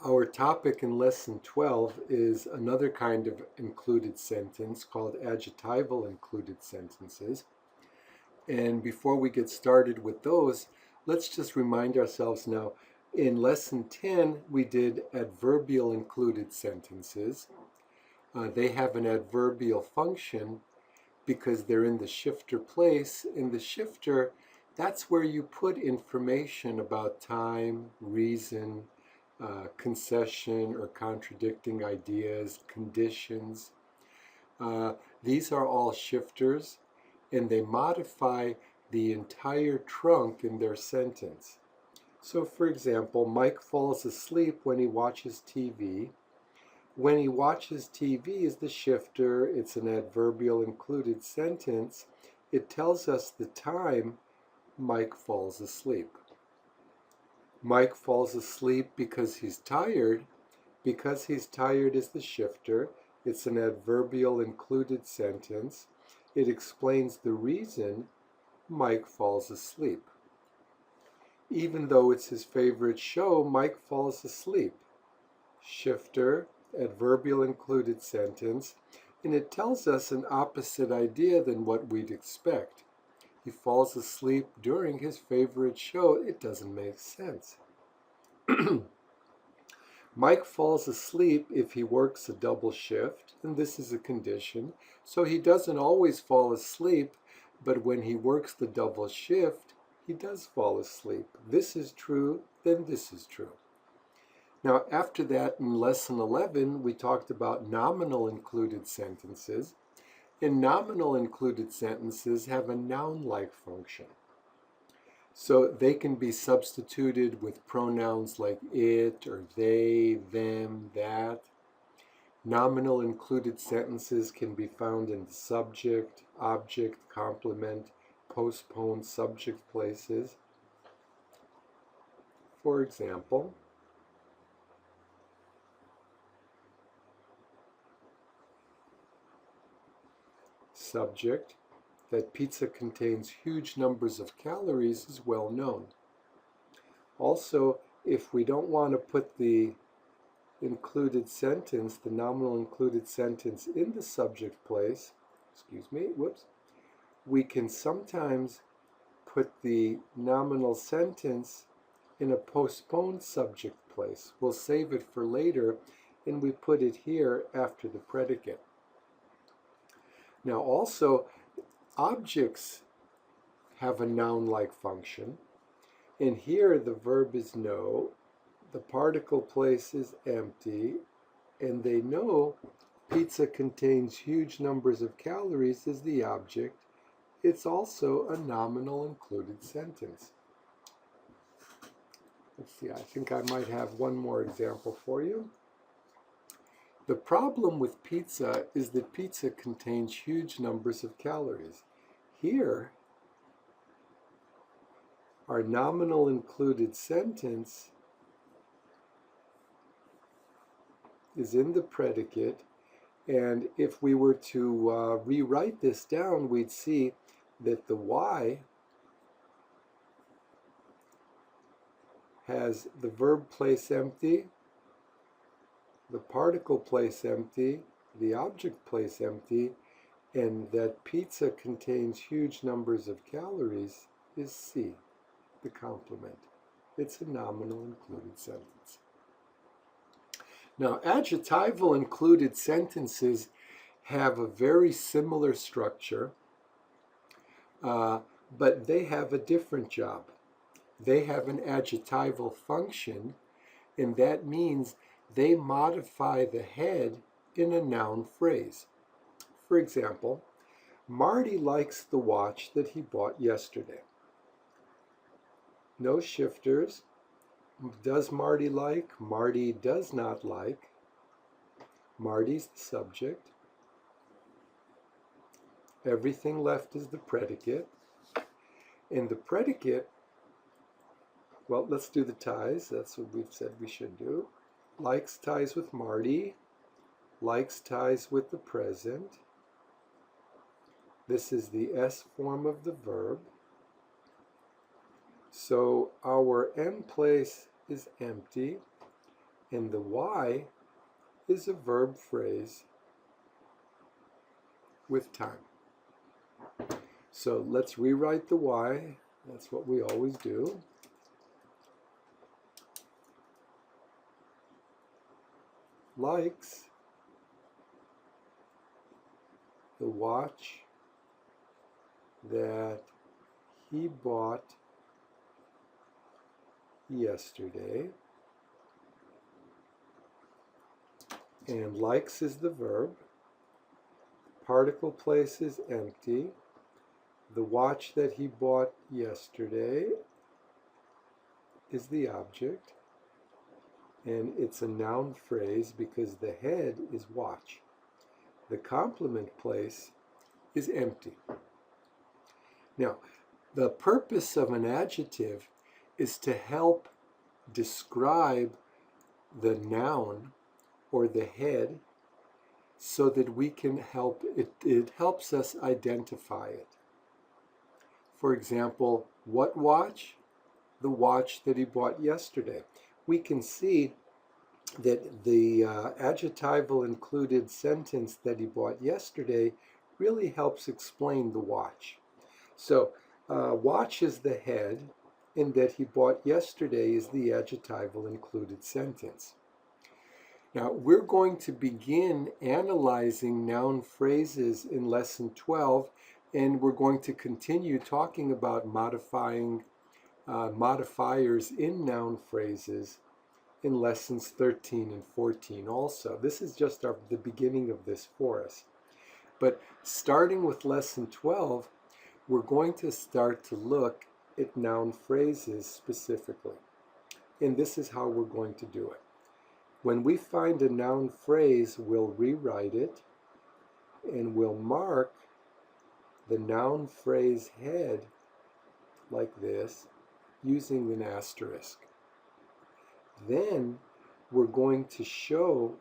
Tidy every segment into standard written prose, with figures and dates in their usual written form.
Our topic in lesson 12 is another kind of included sentence called adjectival included sentences. And before we get started with those, let's just remind ourselves now, in lesson 10, we did adverbial included sentences. They have an adverbial function because they're in the shifter place. In the shifter, that's where you put information about time, reason, concession or contradicting ideas, conditions. These are all shifters, and they modify the entire trunk in their sentence. So, for example, Mike falls asleep when he watches TV. When he watches TV is the shifter. It's an adverbial included sentence. It tells us the time Mike falls asleep. Mike falls asleep because he's tired. Because he's tired is the shifter. It's an adverbial included sentence. It explains the reason Mike falls asleep. Even though it's his favorite show, Mike falls asleep. Shifter, adverbial included sentence, and it tells us an opposite idea than what we'd expect. He falls asleep during his favorite show. It doesn't make sense. Mike falls asleep if he works a double shift, and this is a condition. So he doesn't always fall asleep, but when he works the double shift, he does fall asleep. This is true, then this is true. Now, after that, in lesson 11, we talked about nominal included sentences. And nominal included sentences have a noun-like function. So they can be substituted with pronouns like it or they, them, that. Nominal included sentences can be found in the subject, object, complement, postponed subject places. For example, subject, that pizza contains huge numbers of calories is well known. Also, if we don't want to put the included sentence, the nominal included sentence in the subject place, we can sometimes put the nominal sentence in a postponed subject place. We'll save it for later, and we put it here after the predicate. Now also, objects have a noun-like function, and here the verb is know, the particle place is empty, and they know pizza contains huge numbers of calories is the object. It's also a nominal included sentence. Let's see, I think I might have one more example for you. The problem with pizza is that pizza contains huge numbers of calories. Here, our nominal included sentence is in the predicate, and if we were to rewrite this down, we'd see that the y has the verb place empty, the particle place empty, the object place empty, and that pizza contains huge numbers of calories is C, the complement. It's a nominal included sentence. Now, adjectival included sentences have a very similar structure, but they have a different job. They have an adjectival function, and that means they modify the head in a noun phrase. For example, Marty likes the watch that he bought yesterday. No shifters. Does Marty like? Marty does not like. Marty's the subject. Everything left is the predicate. And the predicate, well, let's do the ties. That's what we've said we should do. Likes ties with Marty. Likes ties with the present. This is the S form of the verb. So our M place is empty, And the why is a verb phrase with time. So let's rewrite the why. That's what we always do. Likes the watch that he bought yesterday. And likes is the verb. Particle place is empty. The watch that he bought yesterday is the object. And it's a noun phrase because the head is watch. The complement place is empty. Now, the purpose of an adjective is to help describe the noun or the head so that we can help it helps us identify it. For example, what watch? The watch that he bought yesterday. We can see that the adjectival included sentence that he bought yesterday really helps explain the watch. So watch is the head, and that he bought yesterday is the adjectival included sentence. Now, we're going to begin analyzing noun phrases in Lesson 12, and we're going to continue talking about modifiers in noun phrases in Lessons 13 and 14 also. This is just the beginning of this for us. But starting with Lesson 12, we're going to start to look at noun phrases specifically. And this is how we're going to do it. When we find a noun phrase, we'll rewrite it, and we'll mark the noun phrase head like this using an asterisk. Then we're going to show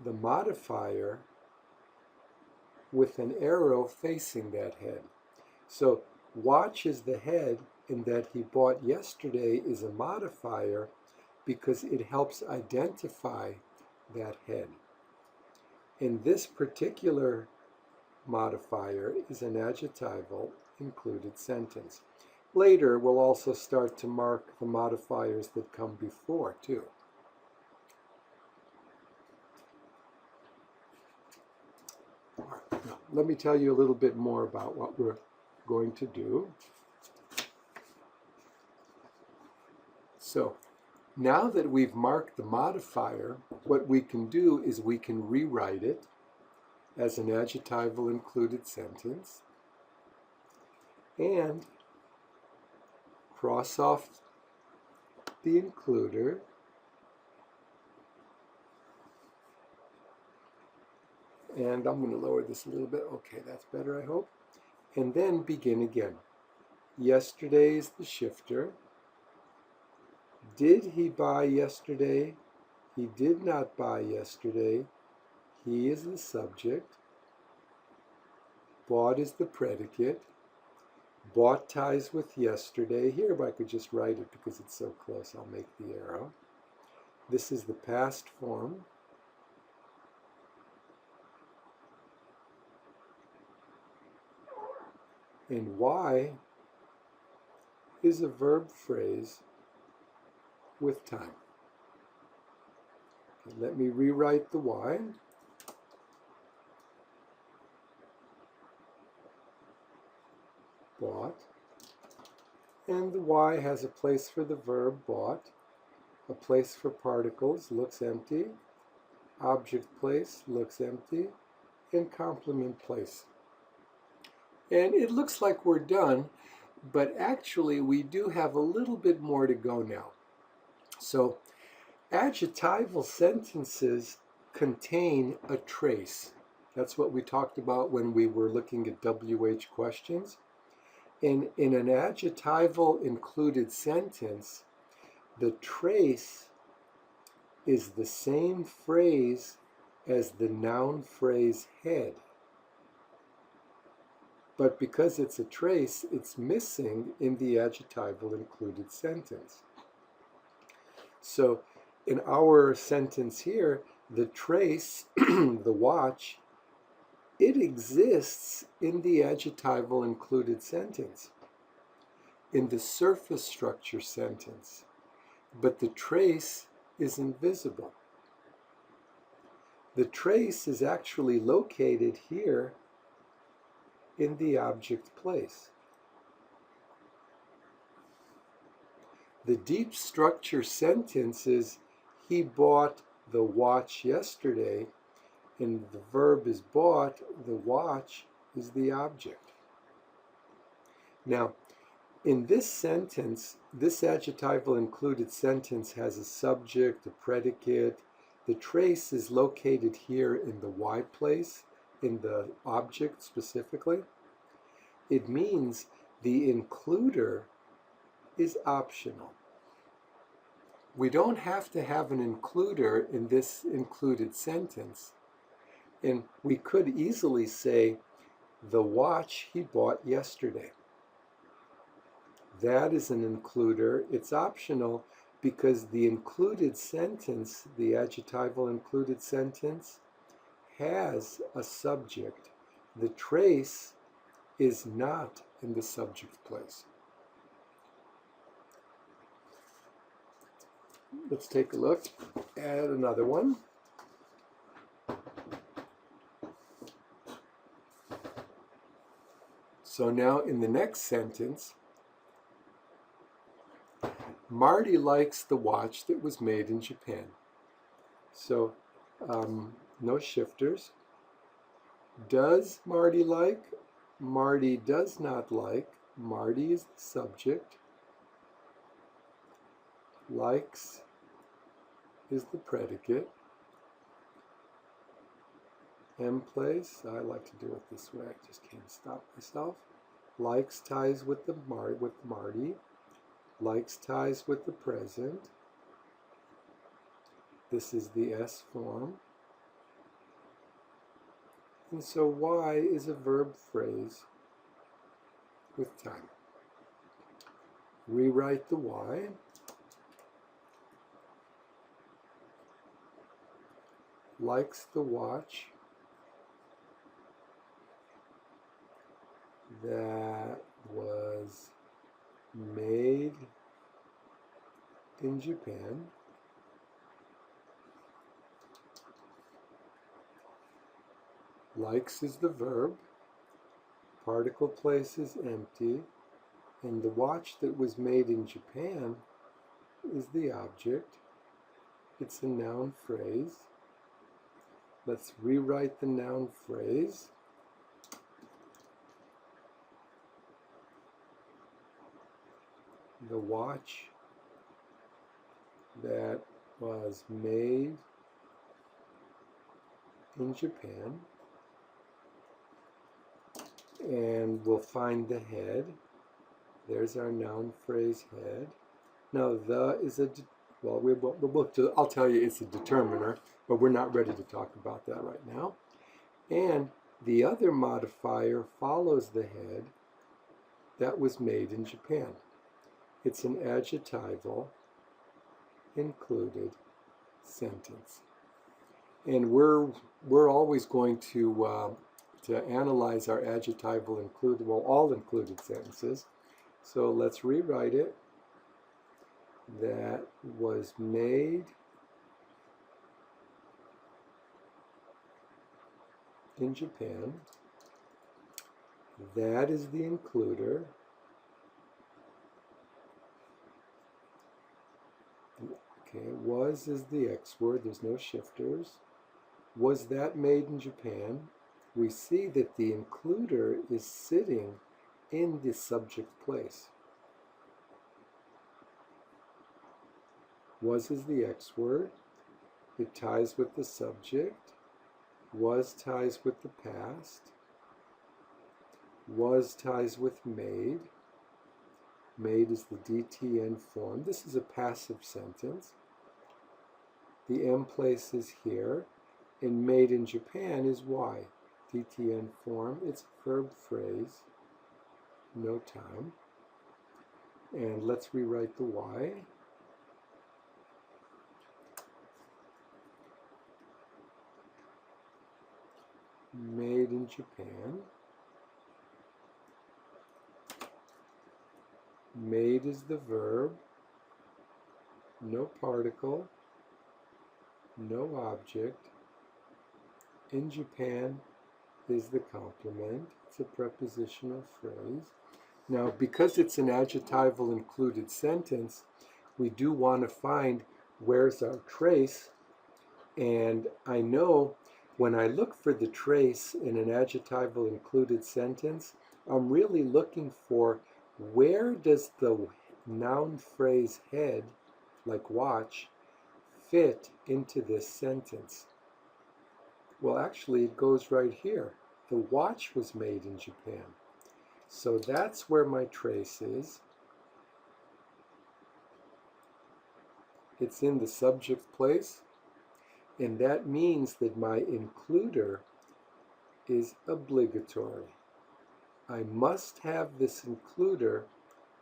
the modifier with an arrow facing that head. So watch is the head, and that he bought yesterday is a modifier because it helps identify that head. And this particular modifier is an adjectival included sentence. Later, we'll also start to mark the modifiers that come before, too. All right, now, let me tell you a little bit more about what we're going to do. So, now that we've marked the modifier, what we can do is we can rewrite it as an adjectival included sentence and cross off the includer and I'm going to lower this a little bit. Okay, that's better, I hope. And then begin again. Yesterday is the shifter. Did he buy yesterday? He did not buy yesterday. He is the subject. Bought is the predicate. Bought ties with yesterday. Here, if I could just write it because it's so close, I'll make the arrow. This is the past form. And why is a verb phrase with time. Okay, let me rewrite the why. Bought. And the why has a place for the verb bought, a place for particles, looks empty, object place, looks empty, and complement place. And it looks like we're done, but actually we do have a little bit more to go now. So adjectival sentences contain a trace. That's what we talked about when we were looking at WH questions. In an adjectival included sentence, the trace is the same phrase as the noun phrase head. But because it's a trace, it's missing in the adjectival included sentence. So in our sentence here, the trace, the watch, it exists in the adjectival included sentence, in the surface structure sentence, but the trace is invisible. The trace is actually located here in the object place. The deep structure sentence is, he bought the watch yesterday, and the verb is bought, the watch is the object. Now, in this sentence, this adjectival included sentence has a subject, a predicate. The trace is located here in the Y place, in the object specifically. It means the includer is optional. We don't have to have an includer in this included sentence. And we could easily say, the watch he bought yesterday. That is an includer. It's optional because the included sentence, the adjectival included sentence, has a subject. The trace is not in the subject place. Let's take a look at another one. So now in the next sentence, Marty likes the watch that was made in Japan. So no shifters. Does Marty like? Marty does not like. Marty is the subject. Likes is the predicate. M place, I like to do it this way, I just can't stop myself. Likes ties with the Marty. Likes ties with the present. This is the S form. And so Y is a verb phrase with time. Rewrite the Y. Likes the watch that was made in Japan. Likes is the verb, particle place is empty, and the watch that was made in Japan is the object. It's a noun phrase. Let's rewrite the noun phrase. The watch that was made in Japan. And we'll find the head. There's our noun phrase head. Now the is a, well, I'll tell you it's a determiner, but we're not ready to talk about that right now. And the other modifier follows the head that was made in Japan. It's an adjectival included sentence. And we're always going to analyze our adjectival included, well, all included sentences. So let's rewrite it. That was made in Japan. That is the includer. Okay, was is the X word, there's no shifters. Was that made in Japan? We see that the includer is sitting in the subject place. Was is the X word. It ties with the subject. Was ties with the past. Was ties with made. Made is the DTN form. This is a passive sentence. The M place is here. And made in Japan is Y. DTN form. It's a verb phrase. No time. And let's rewrite the Y. made in Japan. Made is the verb, no particle, no object. In Japan is the complement. It's a prepositional phrase. Now, because it's an adjectival included sentence, we do want to find where's our trace. And I know when I look for the trace in an adjectival included sentence, I'm really looking for where does the noun phrase head, like watch, fit into this sentence? Well, actually, it goes right here. The watch was made in Japan. So that's where my trace is. It's in the subject place, and that means that my includer is obligatory. I must have this includer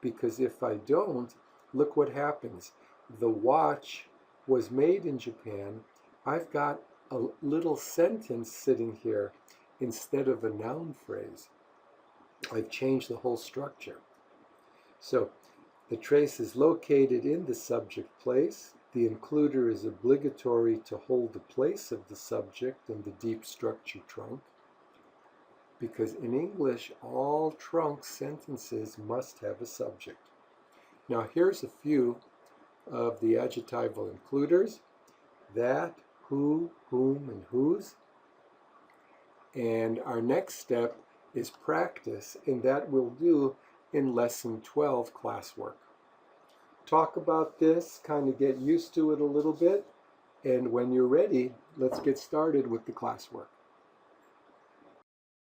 because if I don't, look what happens. The watch was made in Japan. I've got a little sentence sitting here instead of a noun phrase. I've changed the whole structure. So the trace is located in the subject place. The includer is obligatory to hold the place of the subject in the deep structure trunk, because in English, all trunk sentences must have a subject. Now here's a few of the adjectival includers: that, who, whom, and whose. And our next step is practice, and that we'll do in Lesson 12 classwork. Talk about this, kind of get used to it a little bit, and when you're ready, let's get started with the classwork.